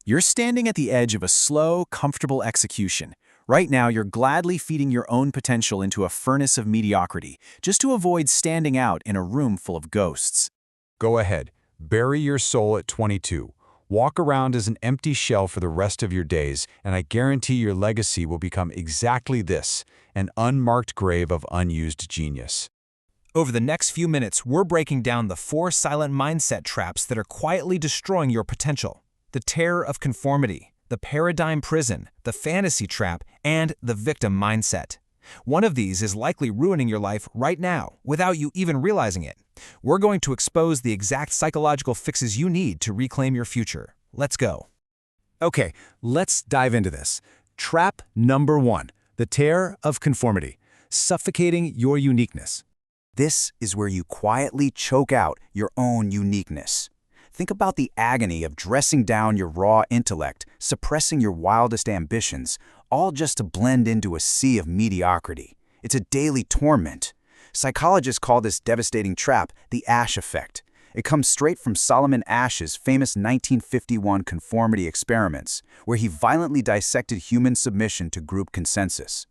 You're standing at the edge of a slow, comfortable execution. Right now, you're gladly feeding your own potential into a furnace of mediocrity, just to avoid standing out in a room full of ghosts. Go ahead, bury your soul at 22. Walk around as an empty shell for the rest of your days, and I guarantee your legacy will become exactly this, an unmarked grave of unused genius. Over the next few minutes, we're breaking down the 4 silent mindset traps that are quietly destroying your potential. The terror of conformity, the paradigm prison, the fantasy trap, and the victim mindset. One of these is likely ruining your life right now, without you even realizing it. We're going to expose the exact psychological fixes you need to reclaim your future. Let's go. Okay, let's dive into this. Trap number 1, the terror of conformity, suffocating your uniqueness. This is where you quietly choke out your own uniqueness. Think about the agony of dressing down your raw intellect, suppressing your wildest ambitions, all just to blend into a sea of mediocrity. It's a daily torment. Psychologists call this devastating trap the Asch effect. It comes straight from Solomon Asch's famous 1951 conformity experiments, where he violently dissected human submission to group consensus.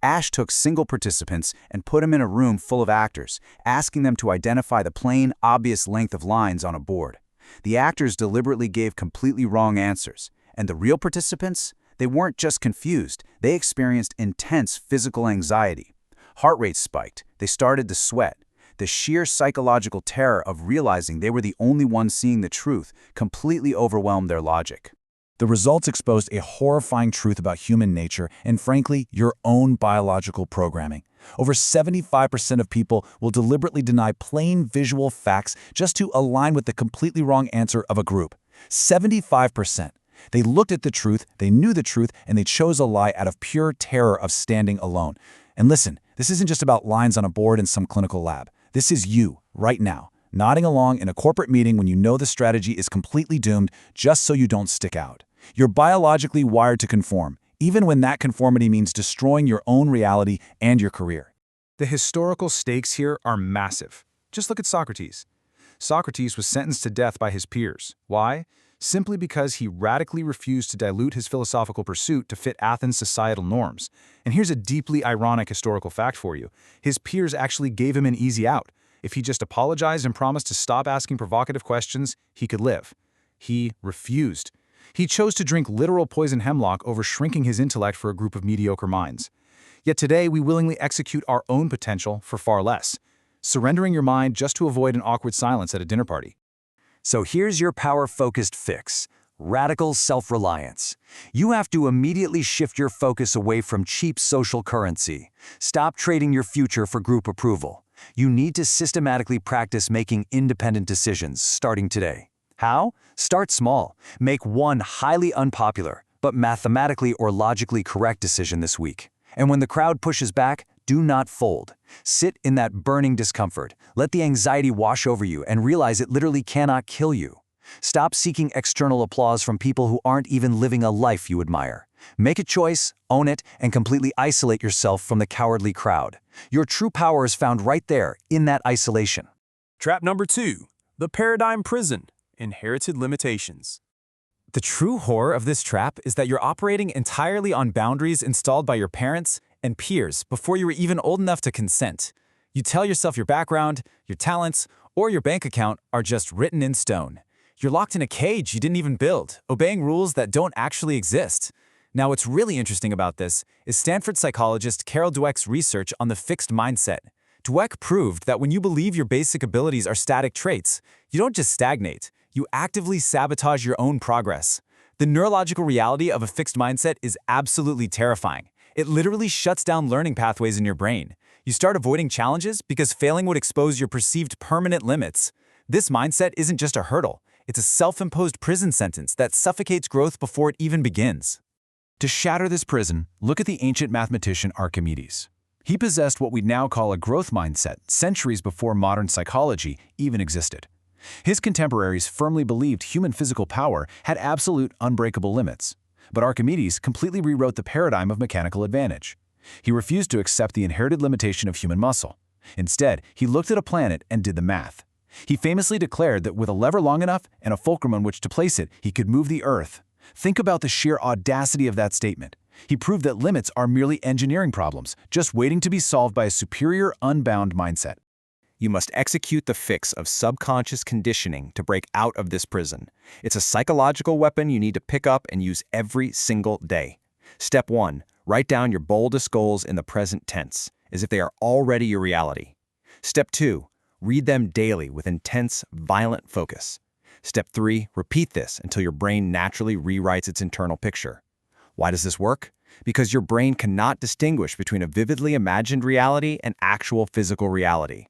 Asch took single participants and put them in a room full of actors, asking them to identify the plain, obvious length of lines on a board. The actors deliberately gave completely wrong answers, and the real participants, they weren't just confused, they experienced intense physical anxiety. Heart rate spiked, they started to sweat. The sheer psychological terror of realizing they were the only ones seeing the truth completely overwhelmed their logic. The results exposed a horrifying truth about human nature and, frankly, your own biological programming. Over 75% of people will deliberately deny plain visual facts just to align with the completely wrong answer of a group. 75%. They looked at the truth, they knew the truth, and they chose a lie out of pure terror of standing alone. And listen, this isn't just about lines on a board in some clinical lab. This is you, right now, nodding along in a corporate meeting when you know the strategy is completely doomed just so you don't stick out. You're biologically wired to conform, even when that conformity means destroying your own reality and your career. The historical stakes here are massive. Just look at Socrates. Socrates was sentenced to death by his peers. Why? Simply because he radically refused to dilute his philosophical pursuit to fit Athens' societal norms. And here's a deeply ironic historical fact for you. His peers actually gave him an easy out. If he just apologized and promised to stop asking provocative questions, he could live. He refused. He chose to drink literal poison hemlock over shrinking his intellect for a group of mediocre minds. Yet today, we willingly execute our own potential for far less, surrendering your mind just to avoid an awkward silence at a dinner party. So here's your power-focused fix: radical self-reliance. You have to immediately shift your focus away from cheap social currency. Stop trading your future for group approval. You need to systematically practice making independent decisions starting today. How? Start small. Make one highly unpopular, but mathematically or logically correct decision this week. And when the crowd pushes back, do not fold. Sit in that burning discomfort. Let the anxiety wash over you and realize it literally cannot kill you. Stop seeking external applause from people who aren't even living a life you admire. Make a choice, own it, and completely isolate yourself from the cowardly crowd. Your true power is found right there, in that isolation. Trap number 2, the paradigm prison, inherited limitations. The true horror of this trap is that you're operating entirely on boundaries installed by your parents and peers before you were even old enough to consent. You tell yourself your background, your talents, or your bank account are just written in stone. You're locked in a cage you didn't even build, obeying rules that don't actually exist. Now, what's really interesting about this is Stanford psychologist Carol Dweck's research on the fixed mindset. Dweck proved that when you believe your basic abilities are static traits, you don't just stagnate, you actively sabotage your own progress. The neurological reality of a fixed mindset is absolutely terrifying. It literally shuts down learning pathways in your brain. You start avoiding challenges because failing would expose your perceived permanent limits. This mindset isn't just a hurdle, it's a self-imposed prison sentence that suffocates growth before it even begins. To shatter this prison, look at the ancient mathematician Archimedes. He possessed what we'd now call a growth mindset centuries before modern psychology even existed. His contemporaries firmly believed human physical power had absolute, unbreakable limits. But Archimedes completely rewrote the paradigm of mechanical advantage. He refused to accept the inherited limitation of human muscle. Instead, he looked at a planet and did the math. He famously declared that with a lever long enough and a fulcrum on which to place it, he could move the Earth. Think about the sheer audacity of that statement. He proved that limits are merely engineering problems, just waiting to be solved by a superior, unbound mindset. You must execute the fix of subconscious conditioning to break out of this prison. It's a psychological weapon you need to pick up and use every single day. Step 1. Write down your boldest goals in the present tense, as if they are already your reality. Step 2. Read them daily with intense, violent focus. Step 3. Repeat this until your brain naturally rewrites its internal picture. Why does this work? Because your brain cannot distinguish between a vividly imagined reality and actual physical reality.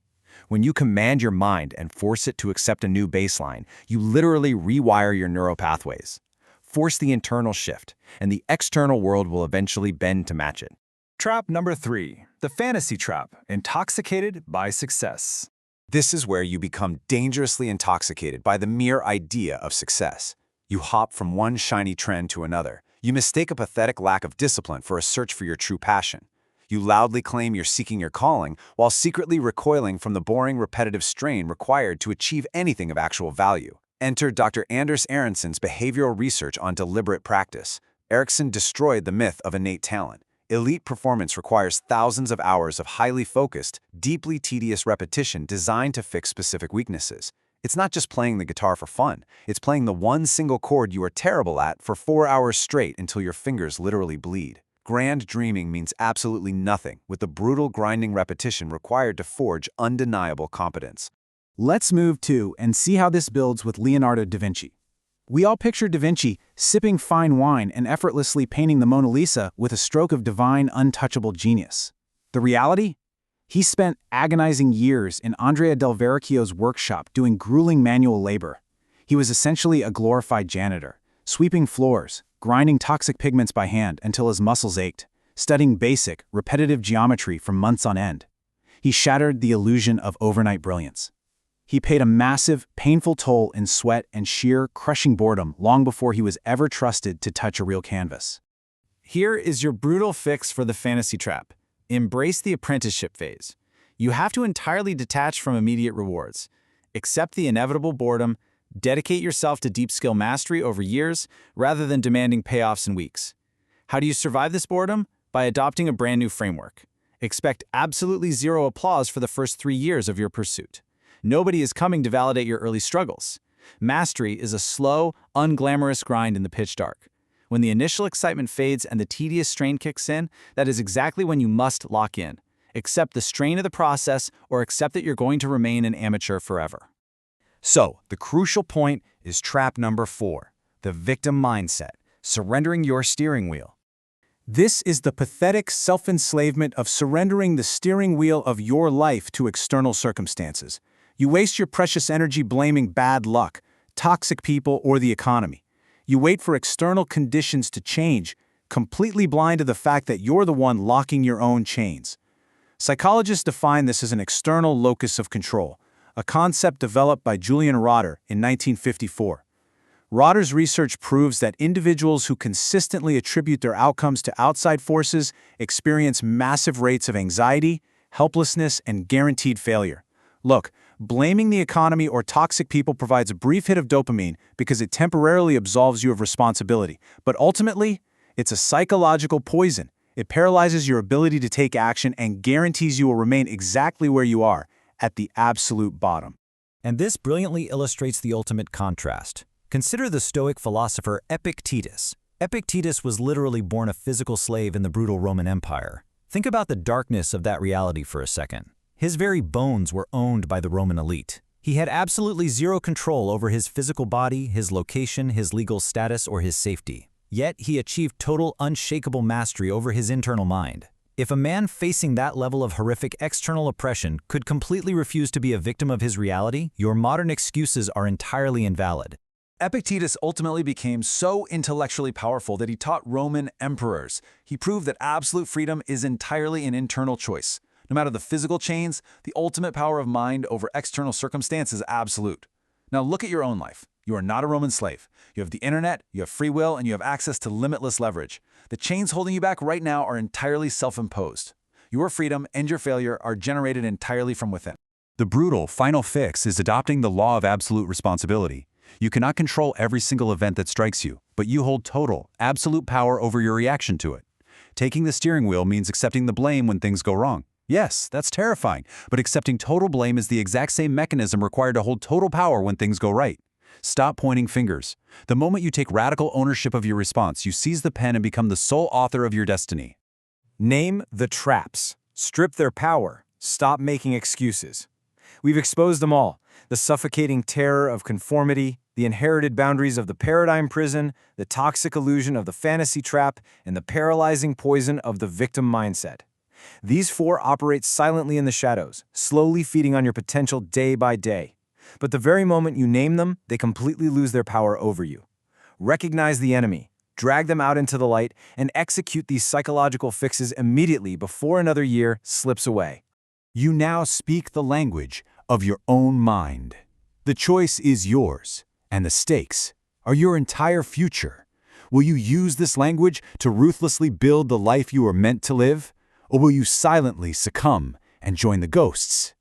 When you command your mind and force it to accept a new baseline, you literally rewire your neural pathways. Force the internal shift, and the external world will eventually bend to match it. Trap number 3, the fantasy trap, intoxicated by success. This is where you become dangerously intoxicated by the mere idea of success. You hop from one shiny trend to another. You mistake a pathetic lack of discipline for a search for your true passion. You loudly claim you're seeking your calling while secretly recoiling from the boring, repetitive strain required to achieve anything of actual value. Enter Dr. Anders Ericsson's behavioral research on deliberate practice. Ericsson destroyed the myth of innate talent. Elite performance requires thousands of hours of highly focused, deeply tedious repetition designed to fix specific weaknesses. It's not just playing the guitar for fun. It's playing the one single chord you are terrible at for 4 hours straight until your fingers literally bleed. Grand dreaming means absolutely nothing with the brutal grinding repetition required to forge undeniable competence. Let's move to and see how this builds with Leonardo da Vinci. We all picture da Vinci sipping fine wine and effortlessly painting the Mona Lisa with a stroke of divine, untouchable genius. The reality? He spent agonizing years in Andrea del Verrocchio's workshop doing grueling manual labor. He was essentially a glorified janitor, sweeping floors, grinding toxic pigments by hand until his muscles ached, studying basic, repetitive geometry for months on end. He shattered the illusion of overnight brilliance. He paid a massive, painful toll in sweat and sheer, crushing boredom long before he was ever trusted to touch a real canvas. Here is your brutal fix for the fantasy trap. Embrace the apprenticeship phase. You have to entirely detach from immediate rewards. Accept the inevitable boredom. Dedicate yourself to deep skill mastery over years rather than demanding payoffs in weeks. How do you survive this boredom? By adopting a brand new framework. Expect absolutely zero applause for the first 3 years of your pursuit. Nobody is coming to validate your early struggles. Mastery is a slow, unglamorous grind in the pitch dark. When the initial excitement fades and the tedious strain kicks in, that is exactly when you must lock in. Accept the strain of the process or accept that you're going to remain an amateur forever. So, the crucial point is trap number 4, the victim mindset, surrendering your steering wheel. This is the pathetic self-enslavement of surrendering the steering wheel of your life to external circumstances. You waste your precious energy blaming bad luck, toxic people, or the economy. You wait for external conditions to change, completely blind to the fact that you're the one locking your own chains. Psychologists define this as an external locus of control, a concept developed by Julian Rotter in 1954. Rotter's research proves that individuals who consistently attribute their outcomes to outside forces experience massive rates of anxiety, helplessness, and guaranteed failure. Look, blaming the economy or toxic people provides a brief hit of dopamine because it temporarily absolves you of responsibility, but ultimately, it's a psychological poison. It paralyzes your ability to take action and guarantees you will remain exactly where you are, at the absolute bottom. And this brilliantly illustrates the ultimate contrast. Consider the Stoic philosopher Epictetus. Epictetus was literally born a physical slave in the brutal Roman Empire. Think about the darkness of that reality for a second. His very bones were owned by the Roman elite. He had absolutely zero control over his physical body, his location, his legal status, or his safety. Yet he achieved total, unshakable mastery over his internal mind. If a man facing that level of horrific external oppression could completely refuse to be a victim of his reality, your modern excuses are entirely invalid. Epictetus ultimately became so intellectually powerful that he taught Roman emperors. He proved that absolute freedom is entirely an internal choice. No matter the physical chains, the ultimate power of mind over external circumstance is absolute. Now look at your own life. You are not a Roman slave. You have the internet, you have free will, and you have access to limitless leverage. The chains holding you back right now are entirely self-imposed. Your freedom and your failure are generated entirely from within. The brutal final fix is adopting the law of absolute responsibility. You cannot control every single event that strikes you, but you hold total, absolute power over your reaction to it. Taking the steering wheel means accepting the blame when things go wrong. Yes, that's terrifying, but accepting total blame is the exact same mechanism required to hold total power when things go right. Stop pointing fingers. The moment you take radical ownership of your response, you seize the pen and become the sole author of your destiny. Name the traps. Strip their power. Stop making excuses. We've exposed them all. The suffocating terror of conformity, the inherited boundaries of the paradigm prison, the toxic illusion of the fantasy trap, and the paralyzing poison of the victim mindset. These four operate silently in the shadows, slowly feeding on your potential day by day. But the very moment you name them, they completely lose their power over you. Recognize the enemy, drag them out into the light, and execute these psychological fixes immediately before another year slips away. You now speak the language of your own mind. The choice is yours, and the stakes are your entire future. Will you use this language to ruthlessly build the life you are meant to live? Or will you silently succumb and join the ghosts?